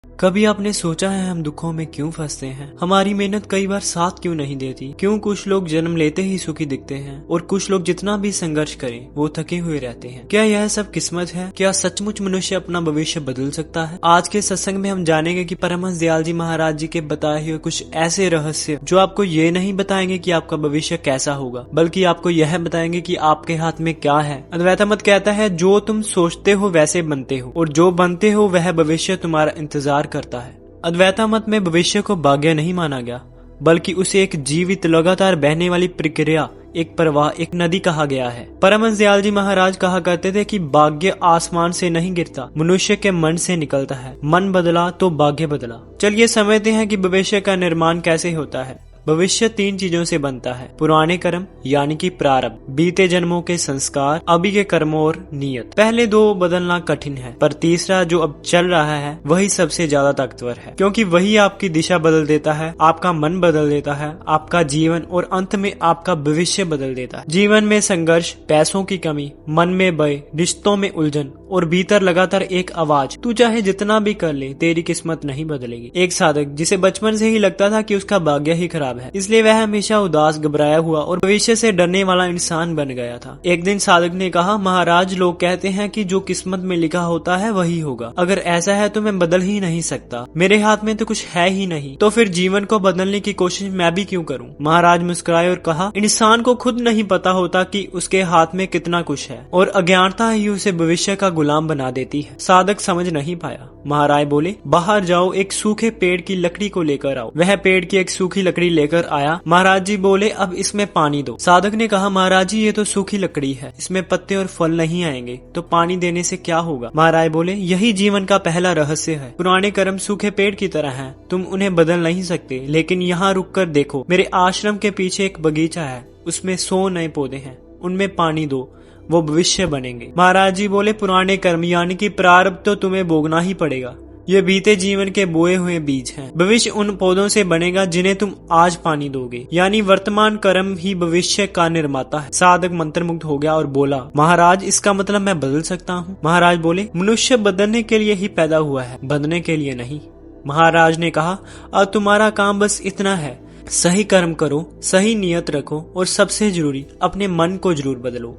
कभी आपने सोचा है हम दुखों में क्यों फंसते हैं? हमारी मेहनत कई बार साथ क्यों नहीं देती? क्यों कुछ लोग जन्म लेते ही सुखी दिखते हैं और कुछ लोग जितना भी संघर्ष करें वो थके हुए रहते हैं? क्या यह सब किस्मत है? क्या सचमुच मनुष्य अपना भविष्य बदल सकता है? आज के सत्संग में हम जानेंगे कि परमहंस दयाल जी महाराज जी के बताए हुए कुछ ऐसे रहस्य जो आपको ये नहीं बताएंगे कि आपका भविष्य कैसा होगा, बल्कि आपको यह बताएंगे कि आपके हाथ में क्या है। अद्वैत मत कहता है, जो तुम सोचते हो वैसे बनते हो और जो बनते हो वह भविष्य तुम्हारा इंतजार करता है। अद्वैता मत में भविष्य को भाग्य नहीं माना गया, बल्कि उसे एक जीवित लगातार बहने वाली प्रक्रिया, एक प्रवाह, एक नदी कहा गया है। परमहंस दयाल जी महाराज कहा करते थे कि भाग्य आसमान से नहीं गिरता, मनुष्य के मन से निकलता है। मन बदला तो भाग्य बदला। चलिए समझते हैं कि भविष्य का निर्माण कैसे होता है। भविष्य 3 चीजों से बनता है: पुराने कर्म यानी कि प्रारब्ध, बीते जन्मों के संस्कार, अभी के कर्मों और नियत। पहले 2 बदलना कठिन है, पर तीसरा जो अब चल रहा है वही सबसे ज्यादा ताकतवर है, क्योंकि वही आपकी दिशा बदल देता है, आपका मन बदल देता है, आपका जीवन और अंत में आपका भविष्य बदल देता है। जीवन में संघर्ष, पैसों की कमी, मन में भय, रिश्तों में उलझन और भीतर लगातार एक आवाज, तू चाहे जितना भी कर ले तेरी किस्मत नहीं बदलेगी। एक साधक जिसे बचपन से ही लगता था कि उसका भाग्य ही खराब है, इसलिए वह हमेशा उदास, घबराया हुआ और भविष्य से डरने वाला इंसान बन गया था। एक दिन साधक ने कहा, महाराज, लोग कहते हैं कि जो किस्मत में लिखा होता है वही होगा। अगर ऐसा है तो मैं बदल ही नहीं सकता, मेरे हाथ में तो कुछ है ही नहीं, तो फिर जीवन को बदलने की कोशिश मैं भी क्यों करूं? महाराज मुस्कुराए और कहा, इंसान को खुद नहीं पता होता कि उसके हाथ में कितना कुछ है और अज्ञानता ही उसे भविष्य का गुलाम बना देती है। साधक समझ नहीं पाया। महाराज बोले, बाहर जाओ, एक सूखे पेड़ की लकड़ी को लेकर आओ। वह पेड़ की एक सूखी लकड़ी लेकर आया। महाराज जी बोले, अब इसमें पानी दो। साधक ने कहा, महाराज जी, ये तो सूखी लकड़ी है, इसमें पत्ते और फल नहीं आएंगे, तो पानी देने से क्या होगा? महाराज बोले, यही जीवन का पहला रहस्य है। पुराने कर्म सूखे पेड़ की तरह हैं, तुम उन्हें बदल नहीं सकते, लेकिन यहाँ रुक कर देखो, मेरे आश्रम के पीछे एक बगीचा है, उसमें 100 नए पौधे हैं, उनमें पानी दो, वो भविष्य बनेंगे। महाराज जी बोले, पुराने कर्म यानी कि प्रारब्ध तो तुम्हें भोगना ही पड़ेगा, ये बीते जीवन के बोए हुए बीज हैं। भविष्य उन पौधों से बनेगा जिन्हें तुम आज पानी दोगे, यानी वर्तमान कर्म ही भविष्य का निर्माता है। साधक मंत्रमुग्ध हो गया और बोला, महाराज, इसका मतलब मैं बदल सकता हूँ? महाराज बोले, मनुष्य बदलने के लिए ही पैदा हुआ है, बदलने के लिए नहीं। महाराज ने कहा, अब तुम्हारा काम बस इतना है, सही कर्म करो, सही नियत रखो और सबसे जरूरी अपने मन को जरूर बदलो।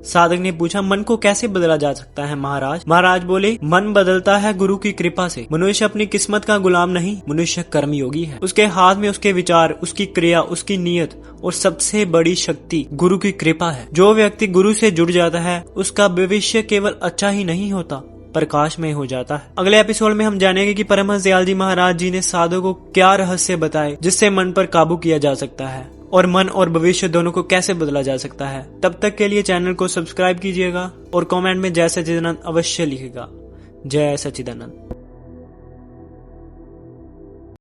साधक ने पूछा, मन को कैसे बदला जा सकता है महाराज? महाराज बोले, मन बदलता है गुरु की कृपा से। मनुष्य अपनी किस्मत का गुलाम नहीं, मनुष्य कर्मयोगी है। उसके हाथ में उसके विचार, उसकी क्रिया, उसकी नियत और सबसे बड़ी शक्ति गुरु की कृपा है। जो व्यक्ति गुरु से जुड़ जाता है उसका भविष्य केवल अच्छा ही नहीं होता, प्रकाशमय हो जाता है। अगले एपिसोड में हम जानेंगे कि परमहंस दयाल जी महाराज जी ने साधु को क्या रहस्य बताए जिससे मन पर काबू किया जा सकता है और मन और भविष्य दोनों को कैसे बदला जा सकता है। तब तक के लिए चैनल को सब्सक्राइब कीजिएगा और कमेंट में जय सच्चिदानंद अवश्य लिखिएगा। जय सच्चिदानंद।